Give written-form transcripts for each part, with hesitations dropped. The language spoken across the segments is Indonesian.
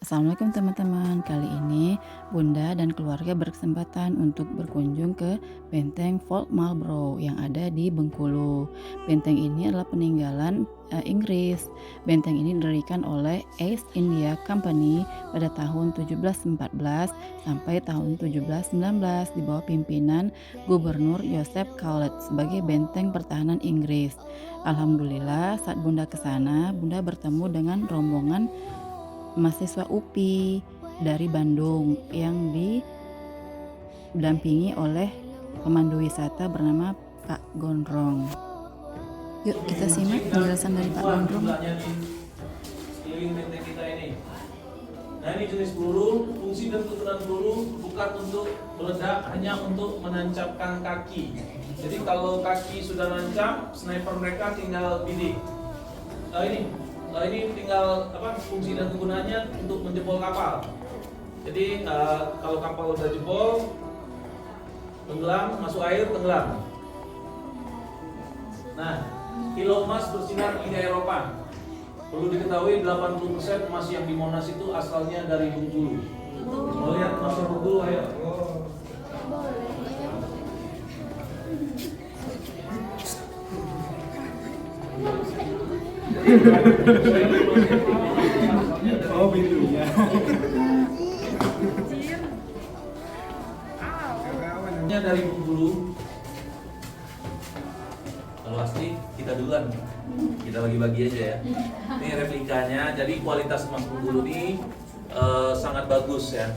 Assalamualaikum teman-teman. Kali ini Bunda dan keluarga berkesempatan untuk berkunjung ke Benteng Fort Marlborough yang ada di Bengkulu. Benteng ini adalah peninggalan Inggris. Benteng ini didirikan oleh East India Company pada tahun 1714 sampai tahun 1719 di bawah pimpinan Gubernur Joseph Cowlett sebagai benteng pertahanan Inggris. Alhamdulillah saat Bunda ke sana, Bunda bertemu dengan rombongan mahasiswa UPI dari Bandung yang didampingi oleh pemandu wisata bernama Pak Gondrong. Yuk kita simak penjelasan dari Pak Gondrong. Sekeliling benteng kita ini. Nah, ini jenis peluru. Fungsi dan tujuan peluru bukan untuk meledak, hanya untuk menancapkan kaki. Jadi kalau kaki sudah nancap, sniper mereka tinggal bidik. Ini tinggal fungsi dan kegunaannya untuk menjebol kapal. Jadi kalau kapal udah jebol, tenggelam, masuk air, tenggelam. Nah, kilo emas bersinar hingga Eropa. Perlu diketahui 80% emas yang di Monas itu asalnya dari Bengkulu. Mau lihat emas Bengkulu, ayo. Oh, pintunya. Dari Bengkulu. Kalau asli kita duluan, kita bagi-bagi aja ya. Ini replikanya, jadi kualitas emas Bengkulu ini sangat bagus ya.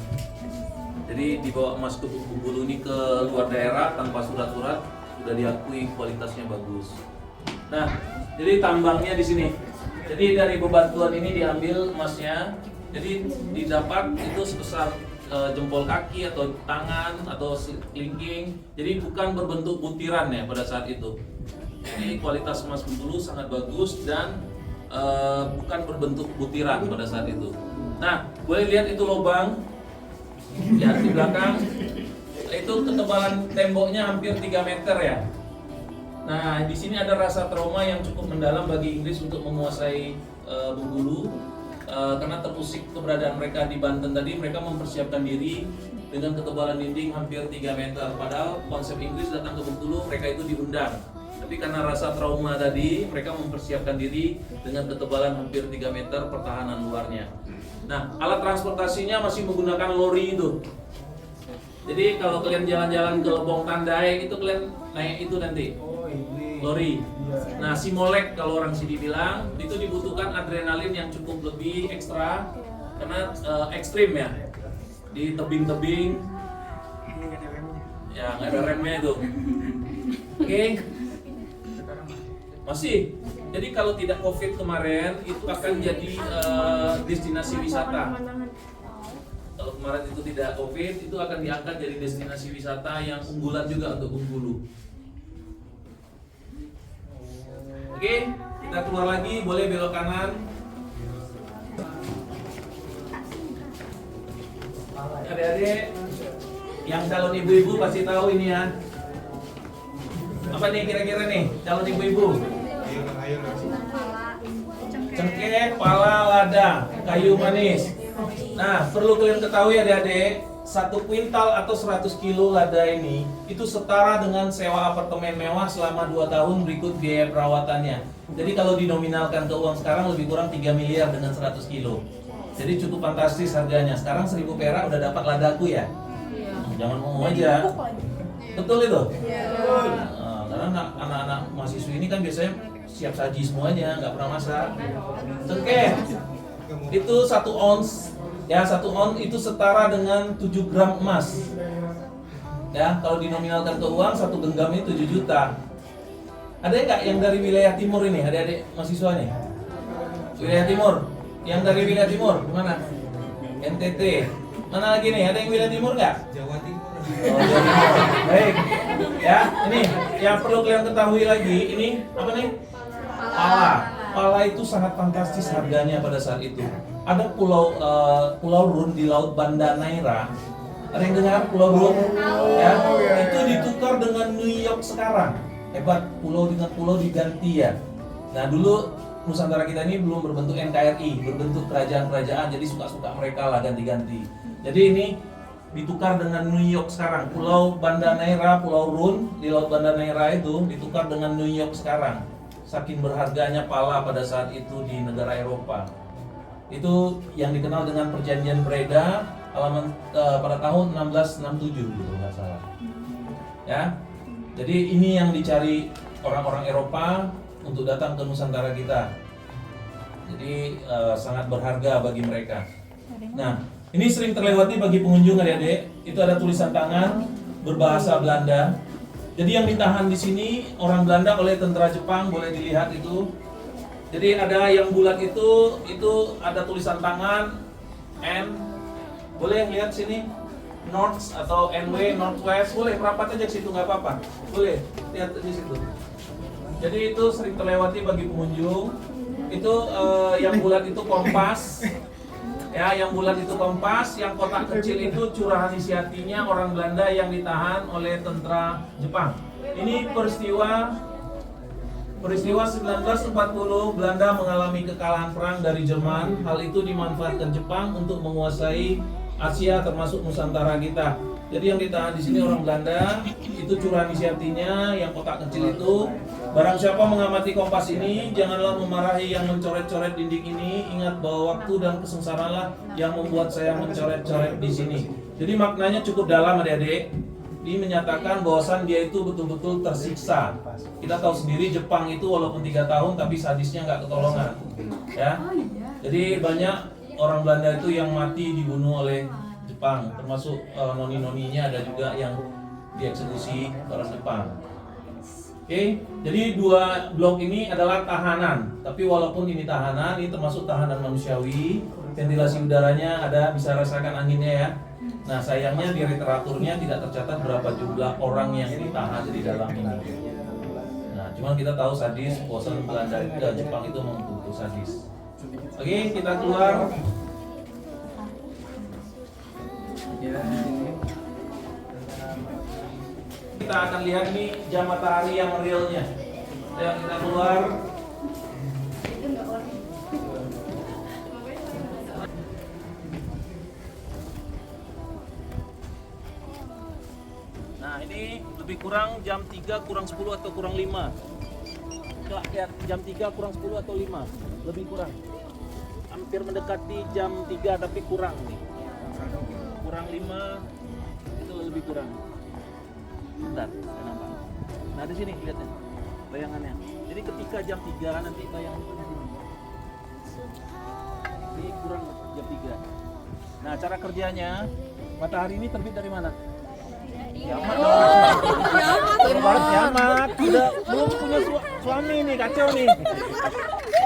Jadi dibawa emas ke Bengkulu ini ke luar daerah tanpa surat-surat sudah diakui kualitasnya bagus. Nah, jadi tambangnya di sini. Jadi dari bebatuan ini diambil emasnya. Jadi didapat itu sebesar jempol kaki atau tangan atau kelingking. Jadi bukan berbentuk butiran ya pada saat itu. Jadi kualitas emas Bengkulu sangat bagus dan bukan berbentuk butiran pada saat itu. Nah, boleh lihat itu lubang ya di belakang. Itu ketebalan temboknya hampir 3 meter ya. Nah, di sini ada rasa trauma yang cukup mendalam bagi Inggris untuk menguasai Bengkulu. Karena terusik keberadaan mereka di Banten tadi, mereka mempersiapkan diri dengan ketebalan dinding hampir 3 meter. Padahal konsep Inggris datang ke Bengkulu, mereka itu diundang. Tapi karena rasa trauma tadi, mereka mempersiapkan diri dengan ketebalan hampir 3 meter pertahanan luarnya. Nah, alat transportasinya masih menggunakan lori itu. Jadi kalau kalian jalan-jalan ke Lebong Tandai, itu kalian naik itu nanti. Lori. Nah, si molek kalau orang sini bilang itu dibutuhkan adrenalin yang cukup lebih ekstra karena ekstrim ya. Di tebing-tebing. Ya, nggak ada remnya itu. Oke. Masih. Jadi kalau tidak COVID kemarin itu akan jadi destinasi wisata. Kalau kemarin itu tidak COVID, itu akan diangkat jadi destinasi wisata yang unggulan juga untuk Bengkulu. Oke, kita keluar lagi, boleh belok kanan. Adik-adik, yang calon ibu-ibu pasti tahu ini ya. Apa nih kira-kira nih, calon ibu-ibu? Cengkeh, pala, lada, kayu manis. Nah, perlu kalian ketahui adik-adik, 1 kuintal atau 100 kilo lada ini itu setara dengan sewa apartemen mewah selama 2 tahun berikut biaya perawatannya. Jadi kalau dinominalkan ke uang sekarang lebih kurang 3 miliar dengan 100 kilo. Jadi cukup fantastis harganya. Sekarang 1000 perak udah dapat ladaku ya. Jangan ngomong aja. Betul itu? Karena anak-anak mahasiswa ini kan biasanya siap saji semuanya, nggak pernah masak. Oke, itu 1 ons. Ya, 1 ons itu setara dengan 7 gram emas. Ya, kalau dinominalkan ke uang, 1 genggam ini 7 juta. Ada nggak yang dari wilayah timur ini, adik-adik mahasiswa nih? Wilayah timur. Yang dari wilayah timur, mana? NTT. Mana lagi nih? Ada yang wilayah timur nggak? Jawa Timur. Oh, Jawa Timur. Baik. Ya, ini yang perlu kalian ketahui lagi, ini apa nih? Pala. Pala itu sangat fantastis harganya pada saat itu. Ada pulau Run di Laut Banda Neira. Ada yang dengar Pulau Run? Ya, itu ditukar dengan New York sekarang. Hebat, pulau dengan pulau diganti ya. Nah, dulu Nusantara kita ini belum berbentuk NKRI, berbentuk kerajaan-kerajaan, jadi suka-suka mereka lah ganti-ganti. Jadi ini ditukar dengan New York sekarang. Pulau Banda Neira, Pulau Run di Laut Banda Neira itu ditukar dengan New York sekarang. Saking berharganya pala pada saat itu di negara Eropa. Itu yang dikenal dengan Perjanjian Breda pada tahun 1667 gitu nggak salah. Ya. Jadi ini yang dicari orang-orang Eropa untuk datang ke Nusantara kita. Jadi sangat berharga bagi mereka. Nah, ini sering terlewati bagi pengunjung adik-adik. Itu ada tulisan tangan berbahasa Belanda. Jadi yang ditahan di sini orang Belanda oleh tentara Jepang, boleh dilihat itu. Jadi ada yang bulat itu ada tulisan tangan N. Boleh lihat sini North atau NW, Northwest, boleh merapat aja ke situ nggak apa-apa. Boleh lihat di situ. Jadi itu sering terlewati bagi pengunjung. Itu yang bulat itu kompas. Ya, yang bulat itu kompas, yang kotak kecil itu curahan isi hatinya orang Belanda yang ditahan oleh tentara Jepang. Ini peristiwa 1940 Belanda mengalami kekalahan perang dari Jerman. Hal itu dimanfaatkan Jepang untuk menguasai Asia termasuk Nusantara kita. Jadi yang ditahan di sini orang Belanda, itu curahan isi hatinya, yang kotak kecil itu. Barang siapa mengamati kompas ini, janganlah memarahi yang mencoret-coret dinding ini. Ingat bahwa waktu dan kesengsaraanlah yang membuat saya mencoret-coret di sini. Jadi maknanya cukup dalam adik-adik. Dia menyatakan bahwasan dia itu betul-betul tersiksa. Kita tahu sendiri Jepang itu walaupun 3 tahun tapi sadisnya nggak ketolongan. Ya. Jadi banyak orang Belanda itu yang mati dibunuh oleh Jepang, termasuk noni-noninya ada juga yang dieksekusi orang Jepang. Oke, jadi 2 blok ini adalah tahanan. Tapi walaupun ini tahanan, ini termasuk tahanan manusiawi. Ventilasi udaranya ada, bisa rasakan anginnya ya. Nah sayangnya di literaturnya tidak tercatat berapa jumlah orang yang ditahan di dalam ini. Nah cuman kita tahu sadis, bosan Belanda Jepang itu memang sadis. Oke, kita keluar. Kita akan lihat nih jam matahari yang realnya. Ayo kita keluar. Nah ini lebih kurang jam 3 kurang 10 atau kurang 5. Lihat jam 3 kurang 10 atau 5. Lebih kurang. Hampir mendekati jam 3 tapi kurang nih. Kurang 5 itu lebih kurang. Bentar, saya nampak. Nah di sini lihatnya bayangannya. Jadi ketika jam 3 nanti bayangannya di sini. Ini kurang jam 3. Nah cara kerjanya, matahari ini terbit dari mana? Kiamat dong. Kiamat. Udah belum punya suami nih, kacau nih.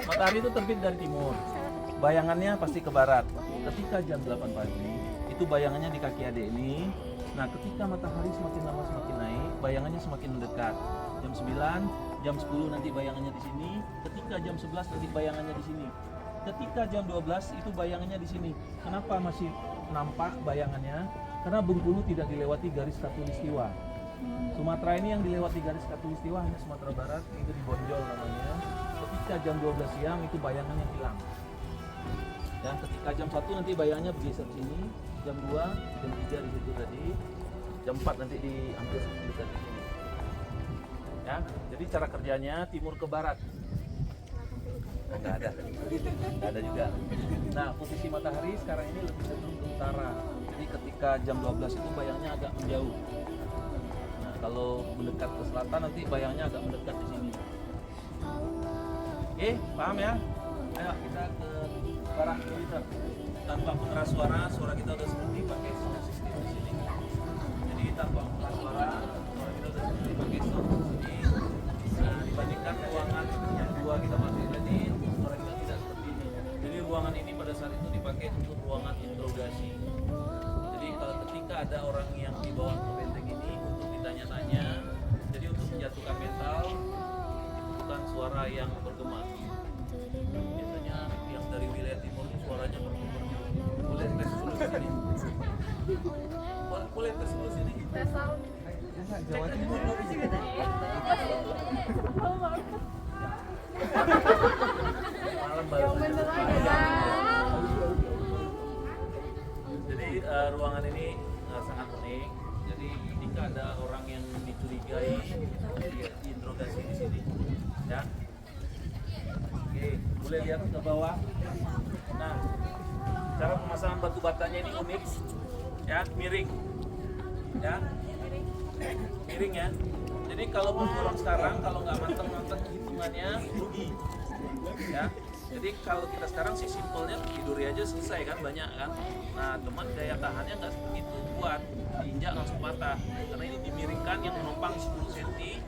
Matahari itu terbit dari timur. Bayangannya pasti ke barat. Ketika jam 8 pagi, itu bayangannya di kaki adik ini. Nah, ketika matahari semakin lama semakin naik, bayangannya semakin mendekat. Jam 9, jam 10 nanti bayangannya di sini. Ketika jam 11 nanti bayangannya di sini. Ketika jam 12 itu bayangannya di sini. Kenapa masih nampak bayangannya? Karena Bengkulu tidak dilewati garis khatulistiwa. Sumatera ini yang dilewati garis khatulistiwa hanya Sumatera Barat, itu di Bonjol namanya. Ketika jam 12 siang itu bayangannya hilang. Dan ketika jam 1 nanti bayangannya bergeser sini, jam 2, jam 3 di situ tadi, jam 4 nanti di hampir dekat di sini. Ya, jadi cara kerjanya timur ke barat. Enggak ada juga. Nah, posisi matahari sekarang ini lebih cenderung ke utara. Jadi ketika jam 12 itu bayangnya agak menjauh. Nah, kalau mendekat ke selatan nanti bayangnya agak mendekat di sini. Oke, paham ya? Ayo kita ke barat kita. Tanpa pengeras suara kita udah seperti pakai sound system di sini. Jadi tanpa pengeras suara kita udah seperti pakai sound system. Nah, dibandingkan ruangan yang 2 kita pakai tadi, suara kita tidak seperti ini. Jadi ruangan ini pada saat itu dipakai untuk ruangan interogasi. Jadi ketika ada orang yang dibawa ke benteng ini untuk ditanya-tanya, jadi untuk menjatuhkan mental, bukan suara yang bergema. Biasanya yang dari wilayah timur itu suaranya bergema. Boleh tes dulu sini. Boleh tes dulu sini. Tes sound. Jawa Timur. Jadi ruangan ini sangat unik. Jadi ketika ada orang yang dicurigai, dia diinterogasi di sini. Ya. Oke, boleh lihat ke bawah. Nah, cara pemasangan batu batanya ini unik, ya, miring, ya, miring ya. Jadi kalau orang sekarang kalau nggak manteng-manteng hitungannya rugi, ya. Jadi kalau kita sekarang sih simpelnya tidur aja selesai kan, banyak kan. Nah teman daya tahannya nggak sebegitu kuat, diinjak langsung patah. Karena ini dimiringkan yang menumpang 10 cm,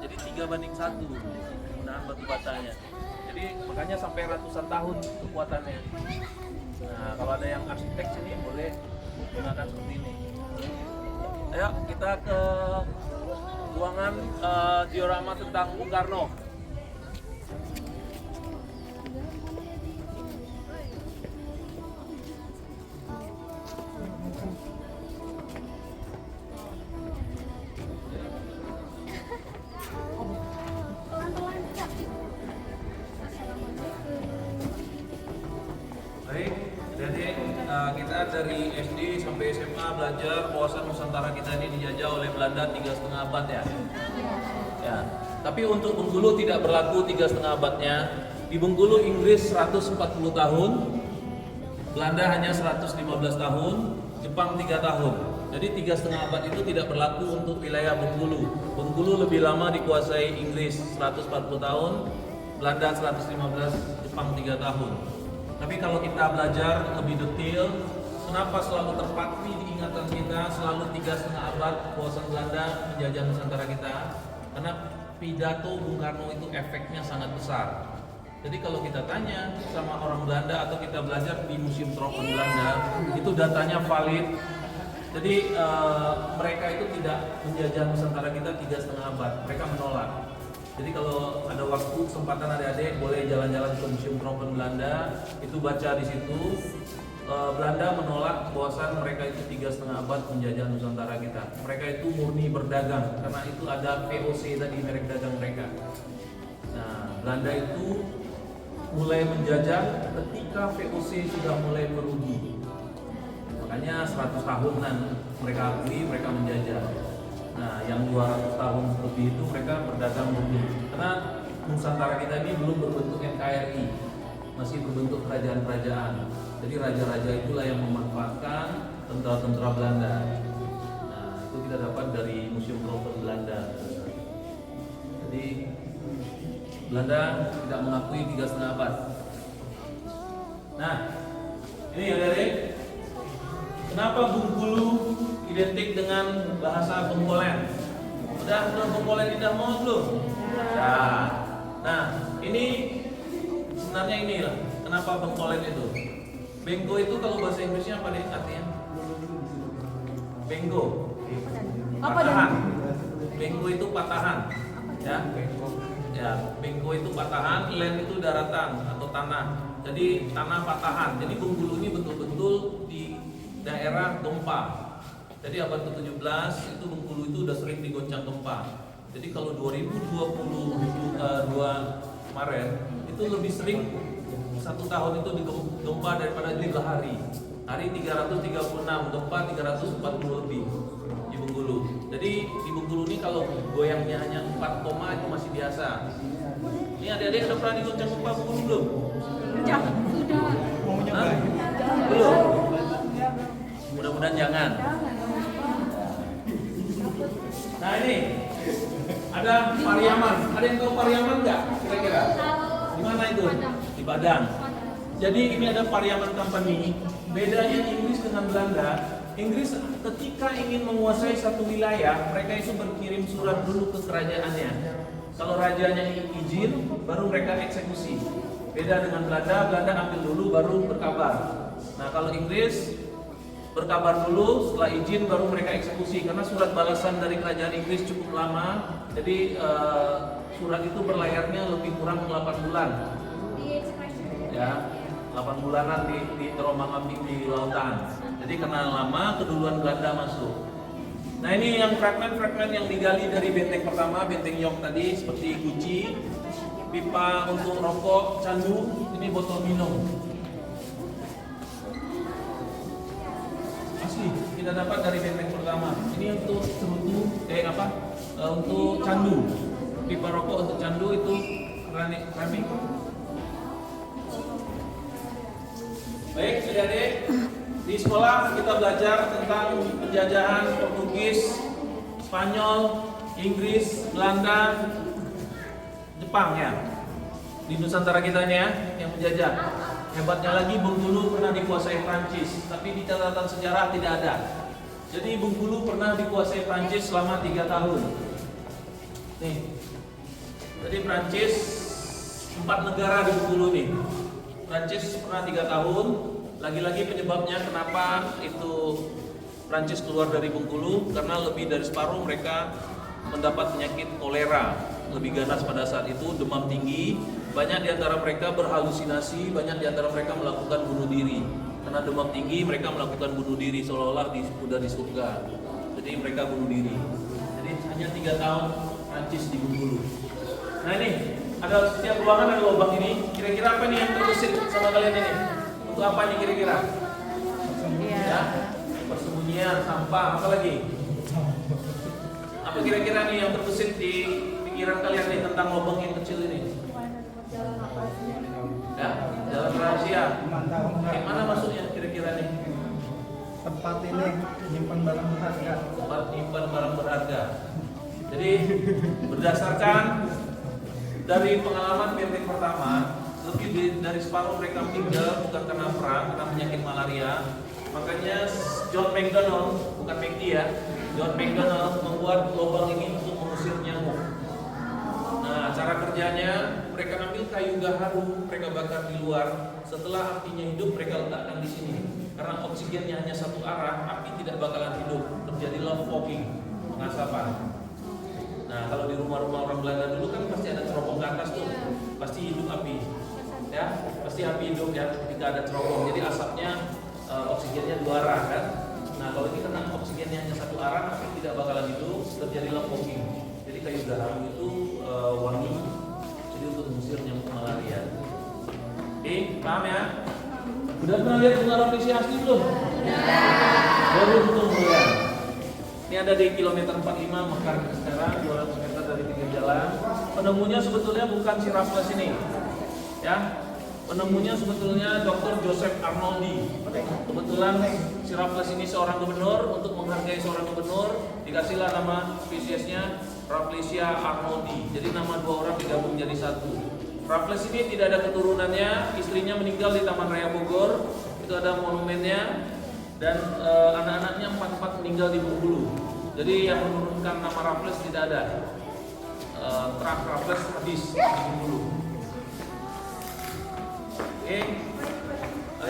jadi 3:1 penggunaan batu batanya. Jadi makanya sampai ratusan tahun kekuatannya. Nah kalau ada yang arsitek sini boleh gunakan seperti ini. Ayo kita ke ruangan diorama tentang Bung Karno. Baik, jadi kita dari SD sampai SMA belajar kawasan Nusantara kita ini dijajah oleh Belanda 3,5 abad ya. Ya. Tapi untuk Bengkulu tidak berlaku 3,5 abadnya. Di Bengkulu Inggris 140 tahun, Belanda hanya 115 tahun, Jepang 3 tahun. Jadi 3,5 abad itu tidak berlaku untuk wilayah Bengkulu. Bengkulu lebih lama dikuasai Inggris 140 tahun, Belanda 115, Jepang 3 tahun. Tapi kalau kita belajar lebih detail, kenapa selalu terpatri di ingatan kita selalu 3,5 abad kuasa Belanda menjajah Nusantara kita? Karena pidato Bung Karno itu efeknya sangat besar. Jadi kalau kita tanya sama orang Belanda atau kita belajar di Museum Tropen Belanda, itu datanya valid. Jadi mereka itu tidak menjajah Nusantara kita 3,5 abad, mereka menolak. Jadi kalau ada waktu kesempatan adik-adik boleh jalan-jalan ke Museum Tropen Belanda, itu baca di situ. Belanda menolak bahwasan mereka itu 3,5 abad menjajah Nusantara kita. Mereka itu murni berdagang karena itu ada VOC tadi, merek dagang mereka. Nah, Belanda itu mulai menjajah ketika VOC sudah mulai merugi. Makanya 100 tahunan mereka akui mereka menjajah. Nah, yang 200 tahun lebih itu mereka berdagang murni. Karena Nusantara kita ini belum berbentuk NKRI, masih berbentuk kerajaan-kerajaan. Jadi raja-raja itulah yang memanfaatkan tentara-tentara Belanda. Nah, itu kita dapat dari Museum Tropen Belanda. Jadi Belanda tidak mengakui 3,5 abad. Nah, ini ya adik. Kenapa Bengkulu identik dengan bahasa Bengkolen? Udah Bengkolen tidak mau belum? Nah, ini sebenarnya inilah kenapa Bengkolen itu. Bengko itu kalau bahasa Inggrisnya apa deh artinya? Bengko. Patahan. Bengko itu patahan. Ya. Ya, bengko itu patahan, land itu daratan atau tanah. Jadi tanah patahan. Jadi Bengkulu ini betul-betul di daerah gempa. Jadi abad ke-17 itu Bengkulu itu udah sering digoncang gempa. Jadi kalau 2022 kemarin itu lebih sering satu tahun itu gempa daripada di hari. Hari 336, gempa 340 lebih di Bengkulu. Jadi di Bengkulu ini kalau goyangnya hanya 4 koma itu masih biasa. Ini adik-adik udah pernah digoncang gempa Bengkulu belum? Sudah. Hah? Belum? Mudah-mudahan jangan. Nah ini ada Pariaman. Ada yang tahu Pariaman nggak? Kira-kira? Di mana itu? Di Padang. Jadi ini ada Pariaman Company. Bedanya Inggris dengan Belanda. Inggris ketika ingin menguasai satu wilayah, mereka itu berkirim surat dulu ke kerajaannya. Kalau rajanya izin, baru mereka eksekusi. Beda dengan Belanda, Belanda ambil dulu baru berkabar. Nah kalau Inggris berkabar dulu, setelah izin baru mereka eksekusi. Karena surat balasan dari kerajaan Inggris cukup lama, jadi surat itu berlayarnya lebih kurang 8 bulan. Ya, 8 bulanan di terombang-ambing di lautan. Jadi karena lama, keduluan Belanda masuk. Nah ini yang fragmen-fragmen yang digali dari benteng pertama, benteng York tadi seperti Gucci. pipa untuk rokok, candu, ini botol minum. Asli, kita dapat dari benteng pertama. Ini untuk cerutu, untuk candu. Pipa rokok untuk candu itu keramik. Baik, adik-adik, di sekolah kita belajar tentang penjajahan Portugis, Spanyol, Inggris, Belanda, Jepang ya. Di Nusantara kita ini ya, yang menjajah. Hebatnya lagi Bengkulu pernah dikuasai Prancis, tapi di catatan sejarah tidak ada. Jadi Bengkulu pernah dikuasai Prancis selama 3 tahun. Nih. Jadi Prancis 4 negara di Bengkulu nih. Prancis pernah 3 tahun. Lagi-lagi penyebabnya kenapa itu Prancis keluar dari Bengkulu, karena lebih dari separuh mereka mendapat penyakit kolera, lebih ganas pada saat itu, demam tinggi. Banyak di antara mereka berhalusinasi, banyak di antara mereka melakukan bunuh diri. Karena demam tinggi, mereka melakukan bunuh diri seolah-olah sudah di surga. Jadi mereka bunuh diri. Jadi hanya 3 tahun Prancis di Bengkulu. Nah ini ada setiap ruangan ada lubang ini. Kira-kira apa nih yang terbesit sama kalian ini? Untuk apa nih kira-kira? Ya, persembunyian, sampah, apa lagi? Apa kira-kira nih yang terbesit di pikiran kalian nih tentang lubang yang kecil ini? Ya, jalan rahasia. Gimana masuknya kira-kira nih? Tempat ini menyimpan barang berharga. Tempat menyimpan barang berharga. Jadi berdasarkan dari pengalaman benteng pertama, lebih dari separuh mereka meninggal bukan karena perang, karena penyakit malaria. Makanya John McDonald, bukan McD ya, John McDonald membuat lubang ini untuk mengusir nyamuk. Nah, cara kerjanya mereka ambil kayu gaharu, mereka bakar di luar. Setelah apinya hidup, mereka letakkan di sini. Karena oksigennya hanya satu arah, api tidak bakalan hidup. Terjadilah fogging, pengasapan. Nah, kalau di rumah-rumah orang Belanda dulu kan pasti ada cerobong ke atas tuh, pasti hidup api, ya, pasti api hidup ya ketika ada cerobong. Jadi asapnya, oksigennya dua arah kan. Nah, kalau ini kena oksigennya hanya satu arah, api tidak bakalan hidup, terjadilah fogging. Jadi kayu gaharu itu wangi, jadi untuk mengusir nyamuk malaria. Oke, paham ya? Udah pernah lihat bunga rafflesia asli belum? Beruntung ya. Ini ada di kilometer 45 Mekar sekarang, 200 meter dari pinggir jalan. Penemunya sebetulnya bukan si Raffles ini, ya. Penemunya sebetulnya Dr. Joseph Arnoldi. Kebetulan si Raffles ini seorang gubernur, untuk menghargai seorang gubernur dikasihlah nama spesiesnya Rafflesia arnoldi. Jadi nama dua orang digabung jadi satu. Raffles ini tidak ada keturunannya, istrinya meninggal di Taman Raya Bogor. Itu ada monumennya. Dan anak-anaknya 4 meninggal di Bengkulu. Jadi yang menurunkan nama Raffles tidak ada. Truk Raffles habis di Bengkulu. Oke,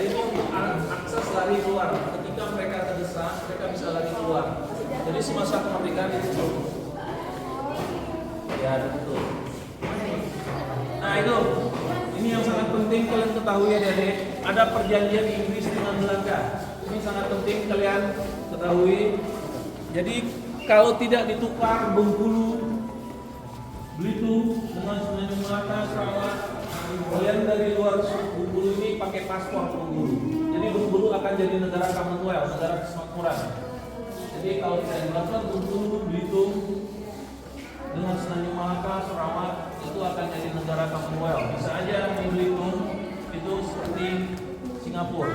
ini untuk akses lari keluar. Ketika mereka terdesak, mereka bisa lari keluar. Jadi semasa kemerdekaan itu ya betul. Nah itu, ini yang sangat penting kalian ketahui ya adik. Ada perjanjian Inggris dengan Belanda. Ini sangat penting kalian ketahui. Jadi kalau tidak ditukar Bengkulu, Belitung dengan Semenanjung Melaka, Sarawak, kalian dari luar Bengkulu ini pakai paspor Bengkulu. Jadi Bengkulu akan jadi negara Commonwealth, negara kemakmuran. Jadi kalau tidak dilakukan Bengkulu, Belitung dengan Semenanjung Melaka, Sarawak itu akan jadi negara Commonwealth. Bisa aja di Belitung itu seperti Singapura.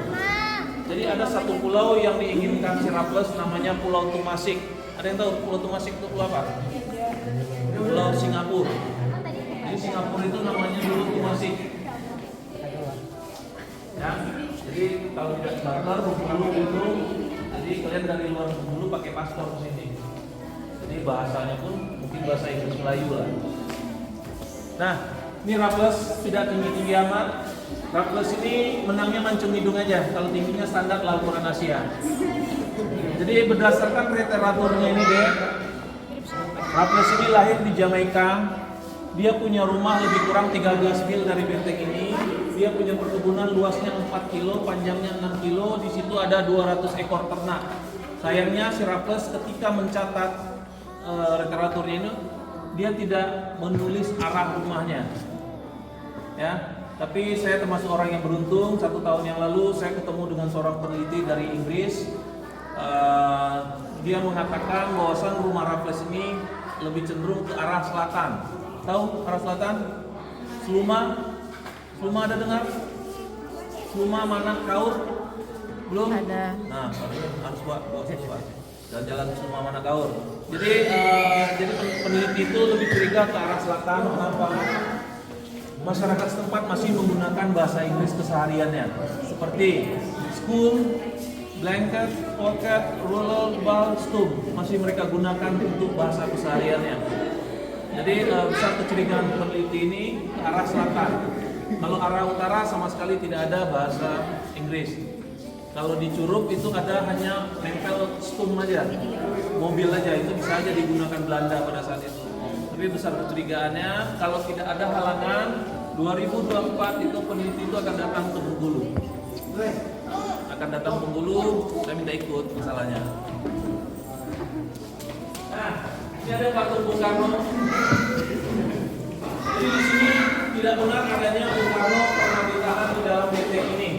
Jadi ada satu pulau yang diinginkan si Raffles, namanya Pulau Tumasik. Ada yang tahu Pulau Tumasik itu pulau apa? Pulau Singapura. Jadi Singapura itu namanya dulu Tumasik. Ya, jadi kalau tidak barter Bengkulu itu, jadi kalian dari luar Bengkulu pakai paspor ke sini. Jadi bahasanya pun mungkin bahasa Inggris Melayu lah. Nah, ini Raffles tidak tinggi-tinggi amat. Raffles ini menangnya mancung hidung aja, kalau tingginya standar lah ukuran Asia. Jadi berdasarkan literaturnya ini deh, Raffles ini lahir di Jamaika. Dia punya rumah lebih kurang 13 mil dari benteng ini. Dia punya perkebunan luasnya 4 kilo, panjangnya 6 kilo. Di situ ada 200 ekor ternak. Sayangnya si Raffles ketika mencatat literaturnya ini, dia tidak menulis arah rumahnya. ya. Tapi saya termasuk orang yang beruntung. 1 tahun yang lalu saya ketemu dengan seorang peneliti dari Inggris. Dia mengatakan bahwasan rumah Raffles ini lebih cenderung ke arah selatan. Tahu arah selatan? Seluma ada dengar? Seluma mana Kaur? Belum? Ada. Nah, harus buat jalan-jalan ke Seluma mana Kaur. Jadi peneliti itu lebih curiga ke arah selatan. Kenapa? Masyarakat setempat masih menggunakan bahasa Inggris kesehariannya, seperti school, blanket, pocket, rural, ball, stool masih mereka gunakan untuk bahasa kesehariannya. Jadi besar kecurigaan peneliti ini ke arah selatan. Kalau arah utara sama sekali tidak ada bahasa Inggris. Kalau di Curup itu ada hanya nempel stum aja, mobil aja, itu bisa aja digunakan Belanda pada saat itu. Tapi besar kecurigaannya kalau tidak ada halangan 2024 itu peneliti itu akan datang ke Bengkulu. Akan datang ke Bengkulu, saya minta ikut masalahnya. Nah, ini ada patung Bung Karno. Jadi di sini tidak benar adanya Bung Karno pernah ditahan di dalam benteng ini.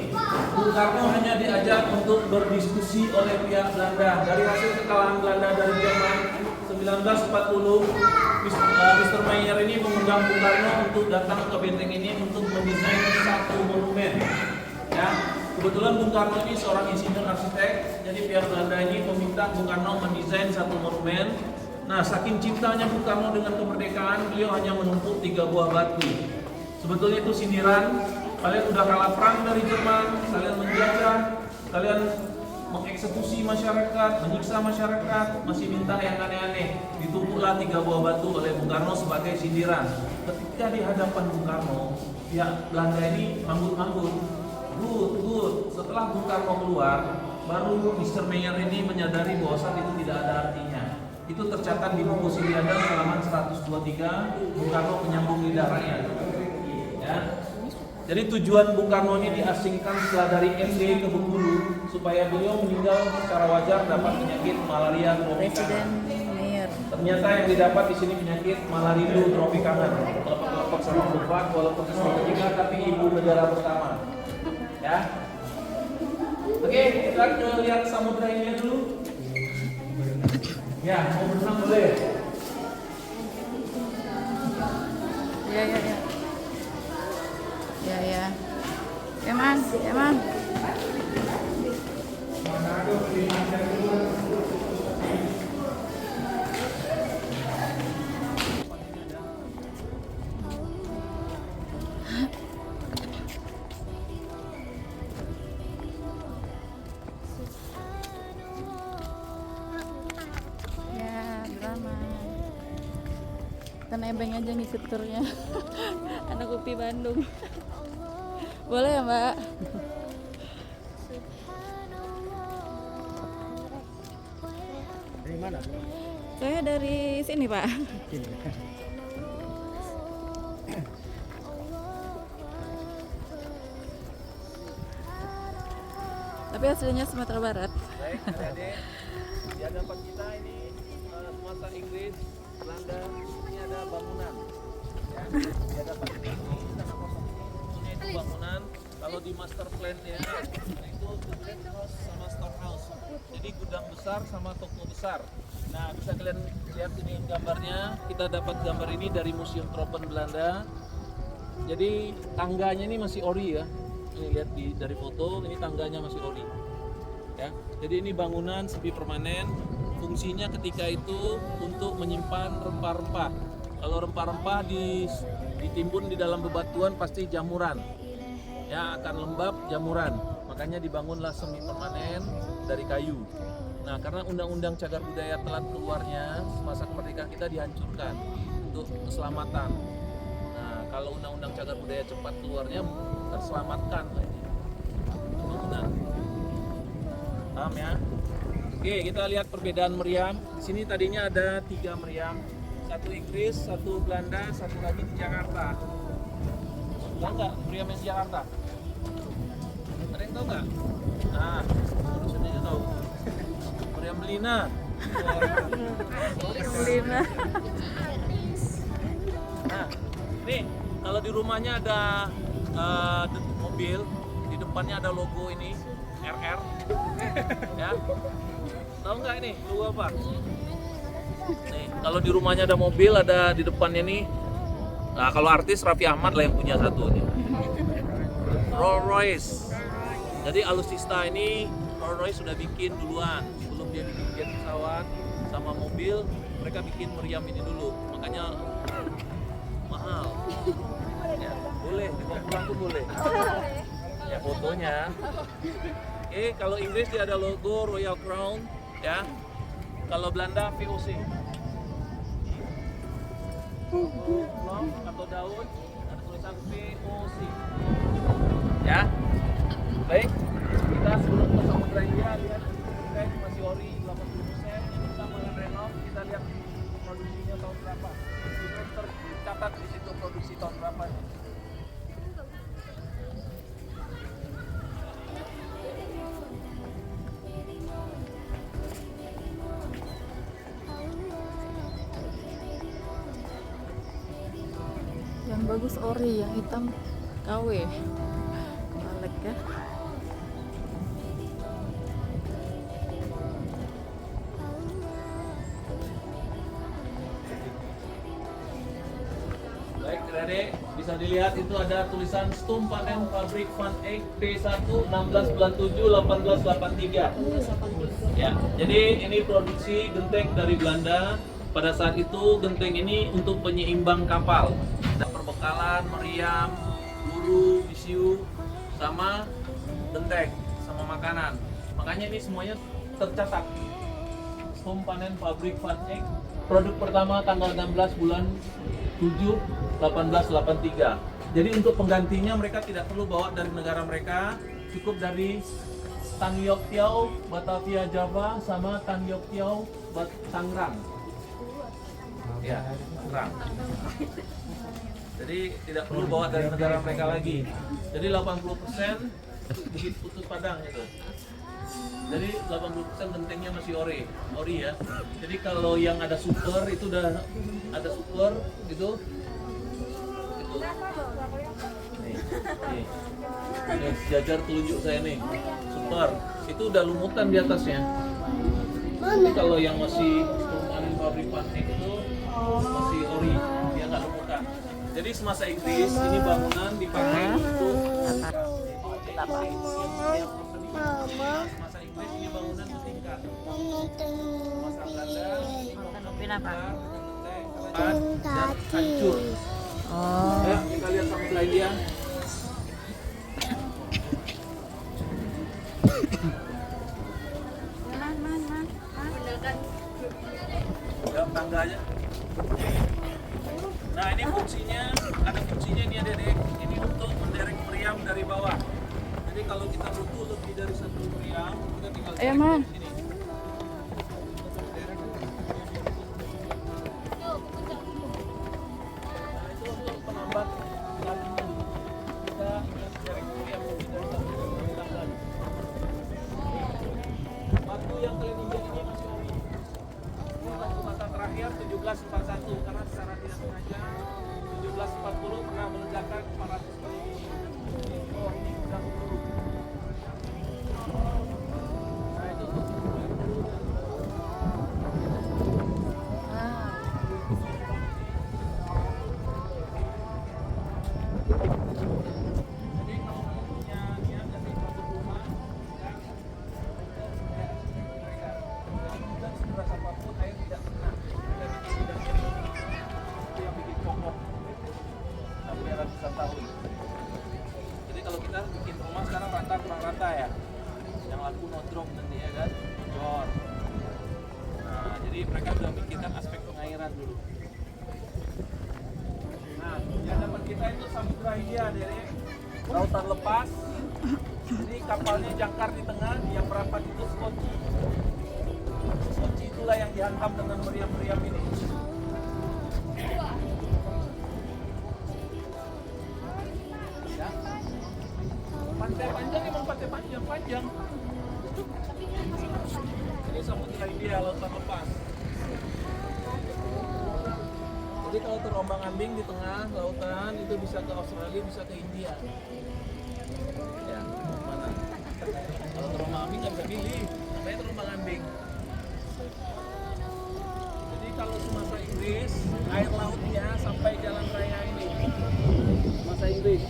Bung Karno hanya diajak untuk berdiskusi oleh pihak Belanda. Dari hasil kekalahan Belanda dari Jerman 1940, Mr. Mayer ini mengundang Bung Karno untuk datang ke benteng ini untuk mendesain satu monumen. Ya, kebetulan Bung Karno ini seorang insinyur arsitek, jadi pihak Belanda ini meminta Bung Karno mendesain satu monumen. Nah, saking cintanya Bung Karno dengan kemerdekaan, beliau hanya menumpuk 3 buah batu. Sebetulnya itu sindiran. Kalian udah kalah perang dari Jerman, kalian menjajah, kalian mengeksekusi masyarakat, menyiksa masyarakat, masih minta yang aneh-aneh. Ditumpuklah 3 buah batu oleh Bung Karno sebagai sindiran. Ketika di hadapan Bung Karno, pihak Belanda ini manggut-manggut. Good. Setelah Bung Karno keluar, baru Mr. Mayer ini menyadari bahwa saat itu tidak ada artinya. Itu tercatat di buku Siliada halaman 123, Bung Karno menyambung lidah rakyat. Ya. Jadi tujuan Bung Karno ini diasingkan setelah dari SD ke Bengkulu supaya beliau meninggal secara wajar dapat penyakit malaria tropika. Presiden Mayer. Ternyata yang didapat di sini penyakit malaria tropikanan. Kelompok sama keempat walaupun sesuatu ketiga tapi ibu negara pertama. Ya. Oke, kita lihat samudra ini dulu. Ya, mau berenang boleh. Ya. Man. Ya, drama. Kita nebeng aja nih seturnya. Anak UPI Bandung. Boleh ya, Mbak? Dari mana? Saya dari sini, Pak. Tapi aslinya Sumatera Barat. Baik, adik-adik, di hadapan kita ini semasa Inggris, Belanda, ini ada bangunan. Ya, di hadapan ini kita itu bangunan. Kalau di master plan-nya itu the Great House sama storehouse. Jadi gudang besar sama toko besar. Nah, bisa kalian lihat ini gambarnya. Kita dapat gambar ini dari Museum Tropen Belanda. Jadi tangganya ini masih ori ya. Ini lihat dari foto, ini tangganya masih ori. Ya. Jadi ini bangunan semi permanen. Fungsinya ketika itu untuk menyimpan rempah-rempah. Kalau rempah-rempah ditimbun di dalam bebatuan pasti jamuran. Ya, akan lembab jamuran. Makanya dibangunlah semi permanen dari kayu. Nah, karena undang-undang cagar budaya telat keluarnya semasa kemerdekaan kita dihancurkan untuk keselamatan. Nah, kalau undang-undang cagar budaya cepat keluarnya terselamatkan bangunan. Paham ya? Oke, kita lihat perbedaan meriam. Di sini tadinya ada 3 meriam. Satu Inggris, satu Belanda, satu lagi di Jakarta. Tahu nggak meriam yang di Jakarta? Ada yang tahu nggak? Nah, maksudnya tahu. Meriam Belina. Lina. Nah, nih Kalau di rumahnya ada mobil, di depannya ada logo ini RR, ya. Tahu nggak ini logo apa? Nih, kalau di rumahnya ada mobil, ada di depannya nih. Nah, kalau artis Raffi Ahmad lah yang punya satu nih. Rolls Royce. Jadi alutsista ini Rolls Royce sudah bikin duluan sebelum dia bikin jet pesawat sama mobil, mereka bikin meriam ini dulu. Makanya mahal. Ya, boleh dibawa pulang tuh boleh. Ya fotonya. Oke, kalau Inggris dia ada logo Royal Crown, ya. Kalau Belanda VOC. Long atau daun ada tulisan VOC. Ya. Baik. Kita sebelum ke Samudra India lihat kita masih ori 80%. Ini sama dengan Renov, kita lihat produksinya tahun berapa. Itu tercatat di situ produksi tahun berapa. Yang bagus ori, yang hitam KW. Kebalik ya. Baik, adik-adik, bisa dilihat itu ada tulisan Stum Panen Pabrik Van Eyck P1 1697-1883. Ya, jadi ini produksi genteng dari Belanda. Pada saat itu genteng ini untuk penyeimbang kapal. Ada perbekalan, meriam, peluru, misiu, sama genteng, sama makanan. Makanya ini semuanya tercatat. Stum Panen Pabrik Van Eyck. Produk pertama tanggal 16 bulan 7 1883. Jadi untuk penggantinya mereka tidak perlu bawa dari negara mereka, cukup dari Tan Yok Tiau, Batavia Java, sama Tan Yok Tiau, Tangerang. Ya, Tangerang. Jadi tidak perlu bawa dari negara mereka lagi. Jadi 80% begitu putus padang itu. Jadi 80% gentengnya masih ori ya. Jadi kalau yang ada super itu udah ada super gitu. Nih. Nih, sejajar telunjuk saya nih. Super. Itu udah lumutan di atasnya. Jadi kalau yang masih Panen Pabrik Van Eyck itu masih ori, dia nggak lumutan. Jadi semasa Inggris ini bangunan dipakai untuk semasa Inggris ini bangunan bertingkat. Masa Belanda ini bangunan dan hancur. Ya, kita lihat Samudra India. Ya, tangga aja. Nah, ini fungsinya, ada fungsinya ini adik-adik. Ini untuk menderek meriam dari bawah. Jadi kalau kita butuh lebih dari satu meriam, kita tinggal Ayo, Man. di sini. Nah, itu untuk penambat lajunya. Kita menderek meriam lebih dari satu meriam. Batu yang kalian injak ini masih ori. Ini batu bata terakhir 1741 karena secara tidak sengaja 1740 pernah meledakan 400 kali. Oh, ini udah buruk. Nah, itu jadi kalau kamu punya niat dari produk rumah, ya, dan seberas apapun air tidak kena. Itu yang bikin kokoh sampai ratusan tahun. Jadi kalau kita bikin rumah sekarang rata kurang rata ya, yang laku nodrong nanti ya kan, jor. Nah, jadi mereka sudah mikirkan aspek pengairan dulu. Nah, yang dapat kita itu Samudra India dari lautan lepas. Jadi kapalnya jangkar di tengah, yang merapat itu skoci. Skoci itulah yang dihantam dengan meriam-meriam ini. Ya. Pantai panjang emang pantai panjang. Ini Samudra India lautan lepas. Jadi kalau terombang-ambing di tengah lautan itu bisa ke Australia, bisa ke India. Ya, mana? Kalau terombang-ambing nggak bisa pilih, namanya terombang-ambing. Jadi kalau semasa Inggris, air lautnya sampai jalan raya ini. Masa Inggris,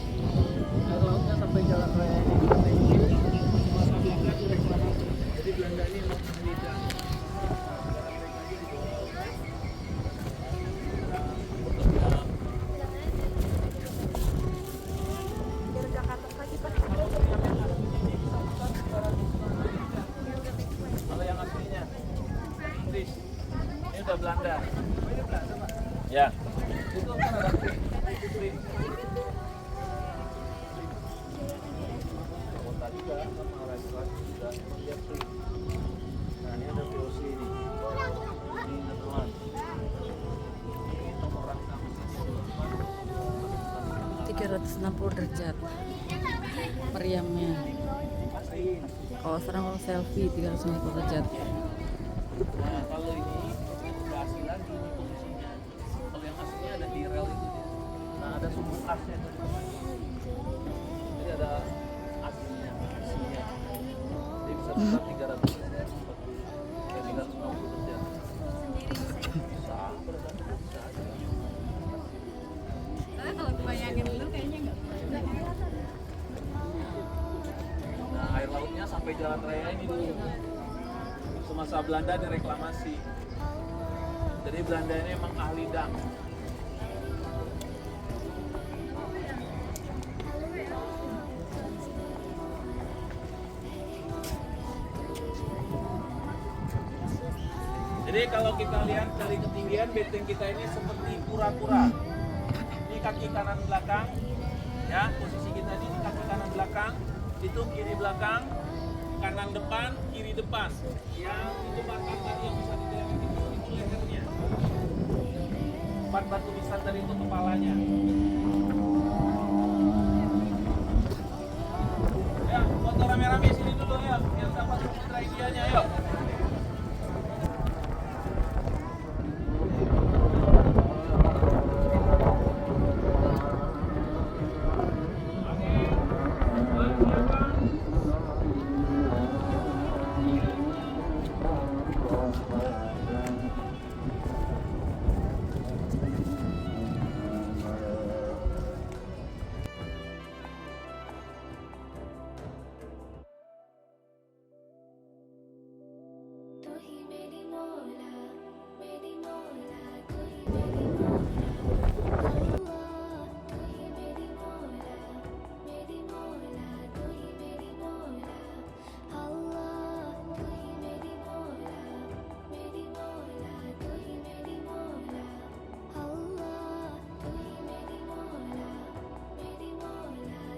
air lautnya sampai jalan raya ini. Masa Inggris, masa Belanda direklamasi. Jadi Belanda ini memang ahli dam. Kalau yang aslinya Inggris, ini udah Belanda. Ya, itu kan ada print. Kota juga, sama Raislas juga, dia print. Nah ini ada VOC ini. Ini Netherlands. Ini nomor rangka mesinnya. 360 derajat meriamnya. Kalau sekarang kalau selfie 360 derajat. Nah kalau ini udah asli lagi ini posisinya. Kalau yang aslinya ada di rel itu. Nah ada sumber asnya. Jadi ada aslinya, isinya. Dia bisa besar 340, 360 derajat. Bisa, berarti bisa aja. Kalau bayangin dulu kayaknya nggak bisa. Nah air lautnya sampai jalan raya ini dulu. Semasa Belanda direklamasi. Jadi Belanda ini emang ahli dam. Jadi kalau kita lihat dari ketinggian benteng kita ini seperti pura-pura. Ini kaki kanan belakang, ya posisi kita ini kaki kanan belakang, itu kiri belakang, kanan depan, kiri depan. Yang itu batang tadi yang bisa dilihat itu lehernya. 4 batu besar tadi itu kepalanya. Ya, foto rame-rame sini dulu ya, biar dapat Putra Indianya yuk. तो ही मेरी मौला